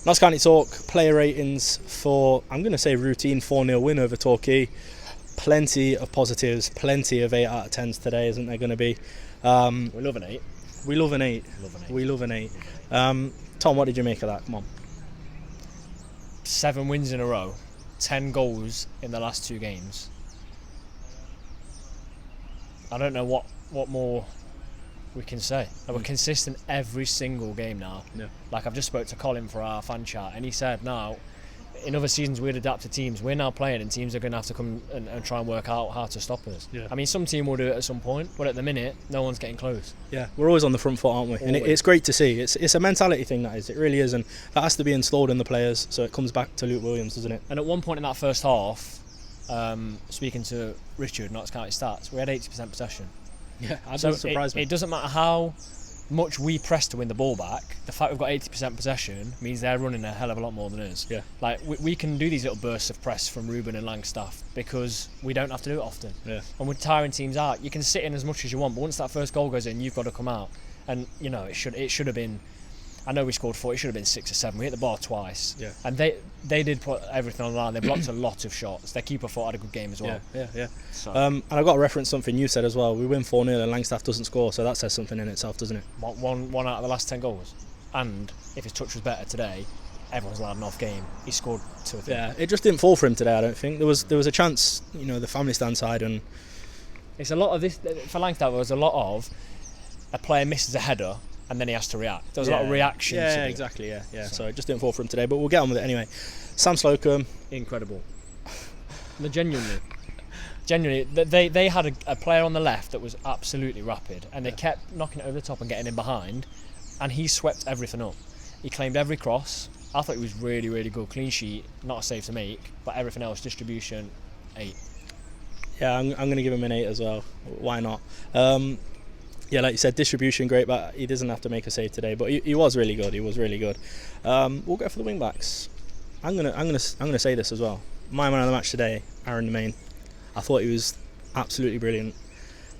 Notts County Talk player ratings for, I'm going to say, routine 4-0 win over Torquay. Plenty of positives, plenty of 8 out of 10s today, isn't there going to be? We love an 8. We love an 8. We love an 8. Tom, what did you make of that? Come on. 7 wins in a row, 10 goals in the last 2 games. I don't know what more we can say. We're consistent every single game now. Yeah. Like, I've just spoke to Colin for our fan chat, and he said now, in other seasons we'd adapt to teams. We're now playing, and teams are going to have to come and try and work out how to stop us. Yeah. I mean, some team will do it at some point, but at the minute, no one's getting close. Yeah, we're always on the front foot, aren't we? And it's great to see. It's a mentality thing, that is. It really is, and that has to be installed in the players. So it comes back to Luke Williams, doesn't it? And at one point in that first half, speaking to Richard, Notts County Stats, we had 80% possession. Yeah, that doesn't surprise me. It doesn't matter how much we press to win the ball back. The fact we've got 80% possession means they're running a hell of a lot more than us. Yeah. Like, we can do these little bursts of press from Ruben and Langstaff because we don't have to do it often. Yeah. And we're tiring teams out. You can sit in as much as you want, but once that first goal goes in, you've got to come out. And you know, it should have been. I know we scored 4. It should have been 6 or 7. We hit the bar twice. Yeah. And they did put everything on the line. They blocked a lot of shots. Their keeper thought had a good game as well. Yeah. So, And I've got to reference something you said as well. We win 4-0 and Langstaff doesn't score, so that says something in itself, doesn't it? one out of the last 10 goals. And if his touch was better today, everyone's allowed an off game. He scored 2 or 3. Yeah, it just didn't fall for him today, I don't think. There was a chance, the family stand side, and It's a lot of this for Langstaff. There was a lot of a player misses a header and then he has to react. There was a lot of reaction. Yeah, exactly. Yeah. So it just didn't fall for him today, but we'll get on with it anyway. Sam Slocum, incredible. No, genuinely, they had a player on the left that was absolutely rapid, and they kept knocking it over the top and getting in behind, and he swept everything up. He claimed every cross. I thought he was really, really good. Clean sheet, not a save to make, but everything else, distribution, 8. Yeah, I'm going to give him an 8 as well. Why not? Yeah, like you said, distribution great, but he doesn't have to make a save today. But he was really good. We'll go for the wing backs. I'm gonna say this as well. My man of the match today, Aaron Domain. I thought he was absolutely brilliant.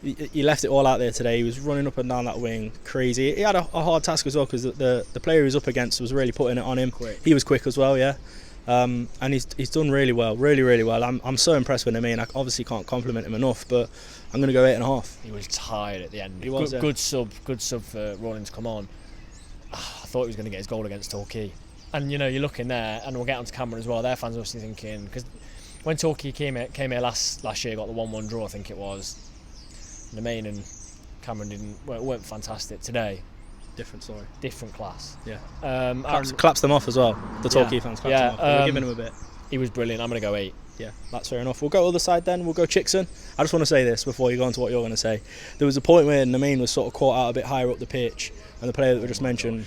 He left it all out there today. He was running up and down that wing, crazy. He had a hard task as well because the player he was up against was really putting it on him. Quick. He was quick as well, yeah. And he's done really well, really well. I'm so impressed with him. I obviously can't compliment him enough, but I'm going to go 8.5. He was tired at the end. He was, good sub for Rawlins. Come on. I thought he was going to get his goal against Torquay. And you're looking there, and we'll get onto Cameron as well. Their fans are obviously thinking, because when Torquay came here last year, got the 1-1 draw, I think it was. The main and Cameron weren't fantastic today. Different story. Different class. Yeah. Claps them off as well. The Torquay fans clapped them off. We're giving him a bit. He was brilliant. I'm going to go 8. Yeah, that's fair enough. We'll go other side then. We'll go Chickson. I just want to say this before you go on to what you're going to say. There was a point where Namain was sort of caught out a bit higher up the pitch, and the player that we just mentioned,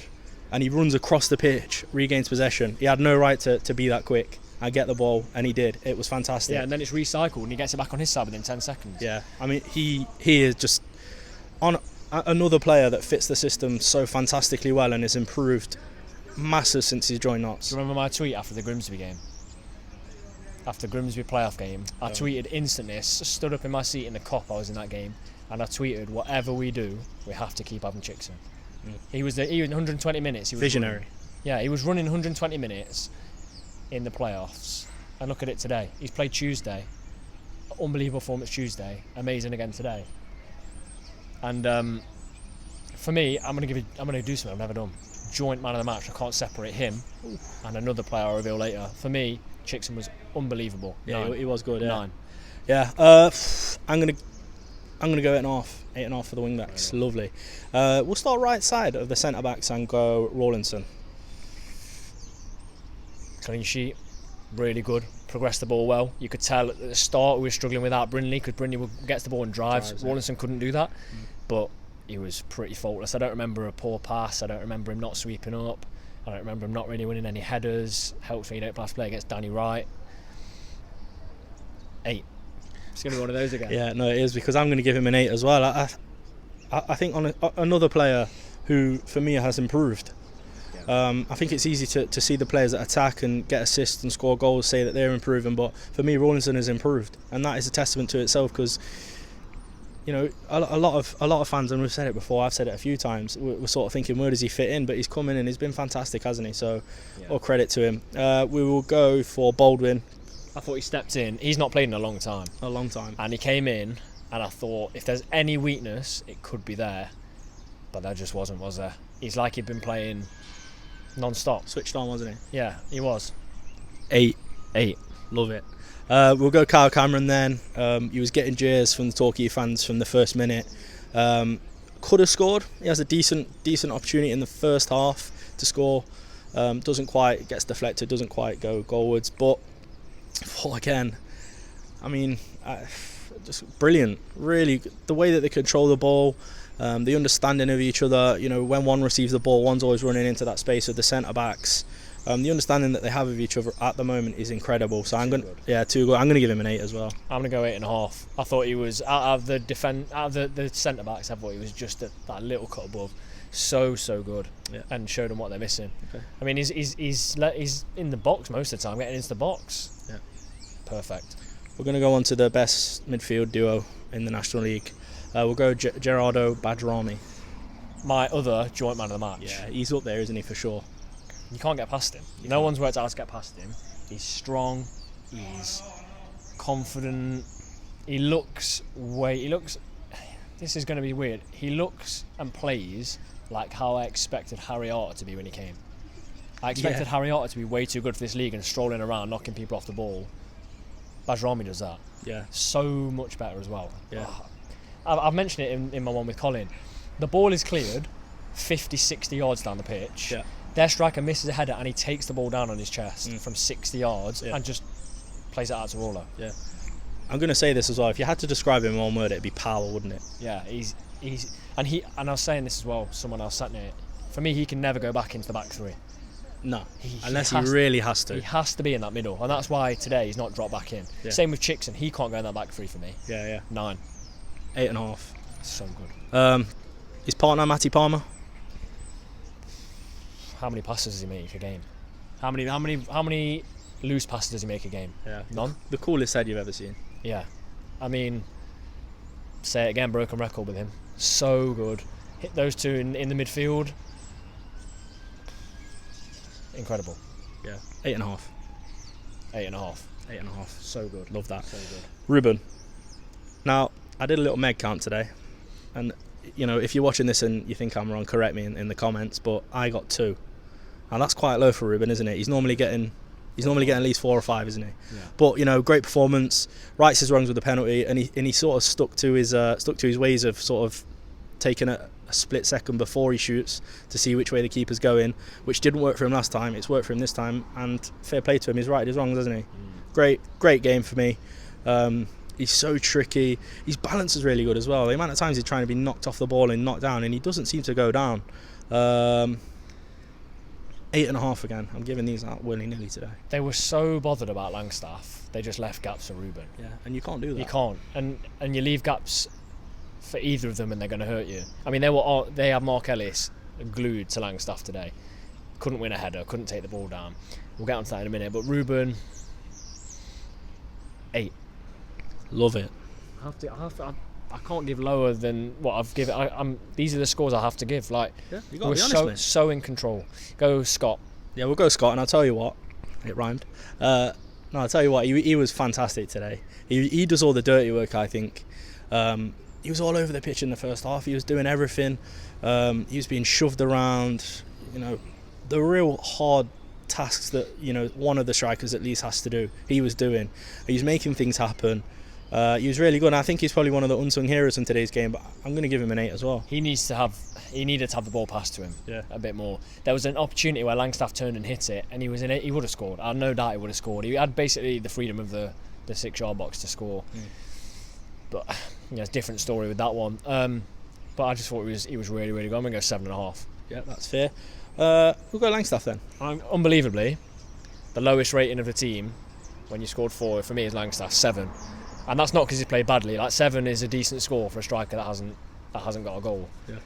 and he runs across the pitch, regains possession. He had no right to be that quick. I get the ball, and he did. It was fantastic. Yeah, and then it's recycled, and he gets it back on his side within 10 seconds. Yeah, I mean, he is just on another player that fits the system so fantastically well and has improved massive since he's joined Notts. Do you remember my tweet after the Grimsby game? After the Grimsby playoff game, I tweeted instantly, stood up in my seat in the cop I was in that game, and I tweeted, whatever we do, we have to keep having Chickson. He was 120 minutes. He was visionary. He was running 120 minutes in the playoffs. And look at it today. He's played Tuesday. Unbelievable performance Tuesday. Amazing again today. And for me, I'm going to do something I've never done. Joint man of the match. I can't separate him and another player I'll reveal later. For me, Chickson was unbelievable. Yeah, 9. he was good. Yeah. 9. Yeah. I'm gonna go 8.5. 8.5 for the wing backs. Lovely. We'll start right side of the centre backs and go Rawlinson. Clean sheet, really good. Progressed the ball well. You could tell at the start we were struggling without Brindley because Brindley gets the ball and drives. Rawlinson couldn't do that, but he was pretty faultless. I don't remember a poor pass. I don't remember him not sweeping up. I don't remember him not really winning any headers. Helps when you don't pass play against Danny Wright. 8. It's going to be one of those again. Yeah, no, it is, because I'm going to give him an 8 as well. I think on another player who, for me, has improved. I think it's easy to see the players that attack and get assists and score goals say that they're improving, but for me, Rawlinson has improved, and that is a testament to itself because you know, a lot of fans, and we've said it before, I've said it a few times, we're sort of thinking, where does he fit in? But he's come in and he's been fantastic, hasn't he? So, all credit to him. We will go for Baldwin. I thought he stepped in. He's not played in a long time. And he came in, and I thought, if there's any weakness, it could be there. But there just wasn't, was there? He's like he'd been playing non-stop. Switched on, wasn't he? Yeah, he was. 8. Love it. We'll go Kyle Cameron then. He was getting jeers from the Torquay fans from the first minute. Could have scored. He has a decent opportunity in the first half to score. Doesn't quite, gets deflected, doesn't quite go goalwards. But again, I mean, just brilliant. Really, the way that they control the ball, the understanding of each other. You know, when one receives the ball, one's always running into that space with the centre backs. The understanding that they have of each other at the moment is incredible. So I'm going to give him an 8 as well. I'm going to go 8.5. I thought he was out of the centre backs. I thought he was just that little cut above. So good, and showed them what they're missing. Okay. I mean, he's in the box most of the time, getting into the box. Yeah, perfect. We're going to go on to the best midfield duo in the National League. We'll go Gerardo Badrami. My other joint man of the match. Yeah, he's up there, isn't he, for sure? You can't get past him. No one's worked out to get past him. He's strong. He's confident. He looks. This is going to be weird. He looks and plays like how I expected Harry Arter to be when he came. I expected Harry Arter to be way too good for this league and strolling around, knocking people off the ball. Bajrami does that. Yeah. So much better as well. Yeah. I've mentioned it in my one with Colin. The ball is cleared 50, 60 yards down the pitch. Yeah. Their striker misses a header and he takes the ball down on his chest from 60 yards and just plays it out to Roller. Yeah. I'm going to say this as well. If you had to describe him in one word, it'd be power, wouldn't it? Yeah, and I was saying this as well. Someone else sat near it. For me, he can never go back into the back three. No, unless he really has to. He has to be in that middle, and that's why today he's not dropped back in. Yeah. Same with Chickson. He can't go in that back three for me. Yeah. 9. 8.5. So good. His partner Matty Palmer. How many passes does he make a game? How many loose passes does he make a game? Yeah. None. The coolest head you've ever seen. Yeah. I mean, say it again, broken record with him. So good. Hit those two in the midfield. Incredible. Yeah. 8.5. 8.5. 8.5. So good. Love that. So good. Ruben. Now, I did a little meg count today, and you know, if you're watching this and you think I'm wrong, correct me in the comments, but I got 2. And that's quite low for Ruben, isn't it? He's normally getting at least 4 or 5, isn't he? Yeah. But you know, great performance, rights his wrongs with the penalty, and he sort of stuck to his ways of sort of taking a split second before he shoots to see which way the keeper's going, which didn't work for him last time. It's worked for him this time, and fair play to him. He's righted his wrongs, hasn't he? Great game for me. He's so tricky. His balance is really good as well. The amount of times he's trying to be knocked off the ball and knocked down, and he doesn't seem to go down. 8.5 again. I'm giving these out willy-nilly today. They were so bothered about Langstaff, they just left gaps for Ruben. Yeah, and you can't do that. You can't, and you leave gaps for either of them, and they're going to hurt you. I mean, they had Mark Ellis glued to Langstaff today. Couldn't win a header, couldn't take the ball down. We'll get onto that in a minute. But Ruben, 8. Love it. I can't give lower than what I've given. These are the scores I have to give. Like, you got to be honest, mate. So in control. Go Scott. Yeah, we'll go Scott, and I'll tell you what. It rhymed. No, I'll tell you what. He was fantastic today. He does all the dirty work, I think. He was all over the pitch in the first half. He was doing everything. He was being shoved around. You know, the real hard tasks that, you know, one of the strikers at least has to do, he was doing. He was making things happen. He was really good, and I think he's probably one of the unsung heroes in today's game, but I'm going to give him an 8 as well. He needed to have the ball passed to him a bit more. There was an opportunity where Langstaff turned and hit it, and he was in it. He would have scored. I have no doubt he would have scored. He had basically the freedom of the 6-yard box to score. But you know, it's a different story with that one. But I just thought he was really, really good. I'm going to go 7.5. Yeah, that's fair. We'll go Langstaff then. Unbelievably, the lowest rating of the team when you scored 4 for me is Langstaff, 7. And that's not because he played badly. Like, 7 is a decent score for a striker that hasn't got a goal. Yeah.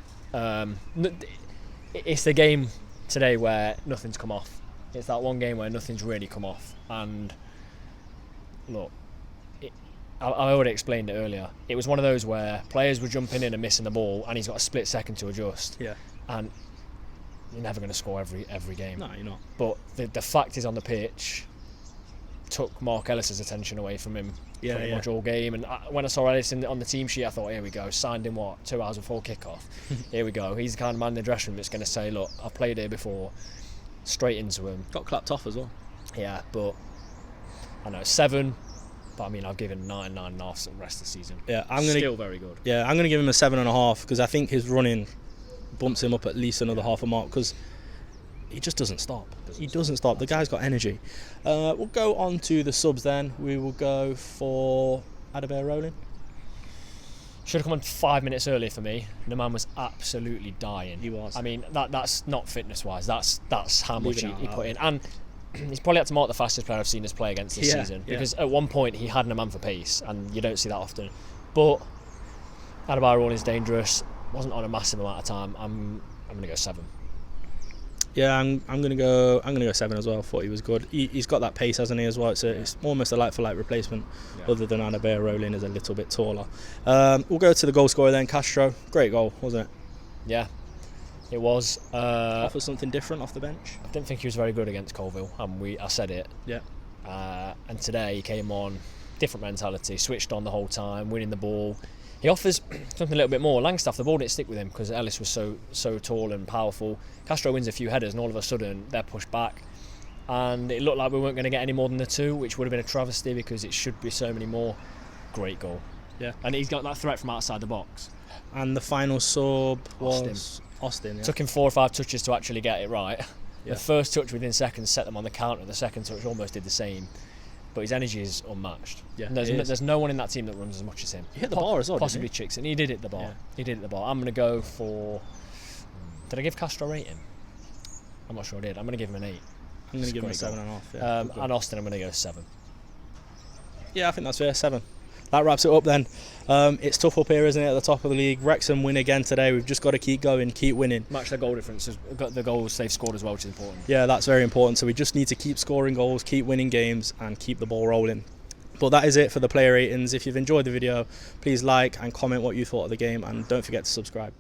It's the game today where nothing's come off. It's that one game where nothing's really come off. And look, I already explained it earlier. It was one of those where players were jumping in and missing the ball, and he's got a split second to adjust. Yeah. And you're never going to score every game. No, you're not. But the fact is on the pitch took Mark Ellis's attention away from him pretty much all game. And when I saw Ellis on the team sheet, I thought, here we go. Signed him 2 hours before kickoff. Here we go. He's the kind of man in the dressing room that's going to say, look, I've played here before. Straight into him. Got clapped off as well. Yeah, but I know 7. But I mean, I've given 9.5 the rest of the season. Yeah, still very good. Yeah, I'm gonna give him a 7.5 because I think his running bumps him up at least another half a mark because he just doesn't stop. He doesn't stop. The guy's got energy. We'll go on to the subs then. We will go for Adebayo Rolling. Should have come on 5 minutes earlier for me. The man was absolutely dying. He was. I mean, that's not fitness wise. That's how much Leaving he out put in. And he's probably had to mark the fastest player I've seen us play against this season because at one point he had a man for pace, and you don't see that often. But Adebayo Rolling is dangerous. Wasn't on a massive amount of time. I'm going to go 7. Yeah, I'm gonna go 7 as well. Thought he was good. He's got that pace, hasn't he, as well? It's almost a like for like replacement. Other than Adebayo Rolling is a little bit taller. We'll go to the goal scorer then. Castro, great goal, wasn't it? Yeah, it was. Offer something different off the bench. I didn't think he was very good against Colville, and I said it. Yeah. And today he came on, different mentality, switched on the whole time, winning the ball. He offers something a little bit more. Langstaff, the ball didn't stick with him because Ellis was so tall and powerful. Castro wins a few headers, and all of a sudden they're pushed back, and it looked like we weren't going to get any more than the 2, which would have been a travesty because it should be so many more. Great goal. Yeah. And he's got that threat from outside the box. And the final sub was Austin. Yeah. Took him 4 or 5 touches to actually get it right. Yeah. The first touch within seconds set them on the counter. The second touch almost did the same. But his energy is unmatched. Yeah, and there's no one in that team that runs as much as him. He hit the bar as well, possibly didn't he? Chicks, and he did hit the bar. Yeah. He did hit the bar. I'm going to go for... Did I give Castro a rating? I'm not sure I did. I'm going to give him an 8. I'm going to give him a 7.5. Yeah, and Austin, I'm going to go 7. Yeah, I think that's fair. 7. That wraps it up then. It's tough up here, isn't it, at the top of the league? Wrexham win again today. We've just got to keep going, keep winning. Match their goal difference. Got the goals they've scored as well, which is important. Yeah, that's very important. So we just need to keep scoring goals, keep winning games, and keep the ball rolling. But that is it for the player ratings. If you've enjoyed the video, please like and comment what you thought of the game, and don't forget to subscribe.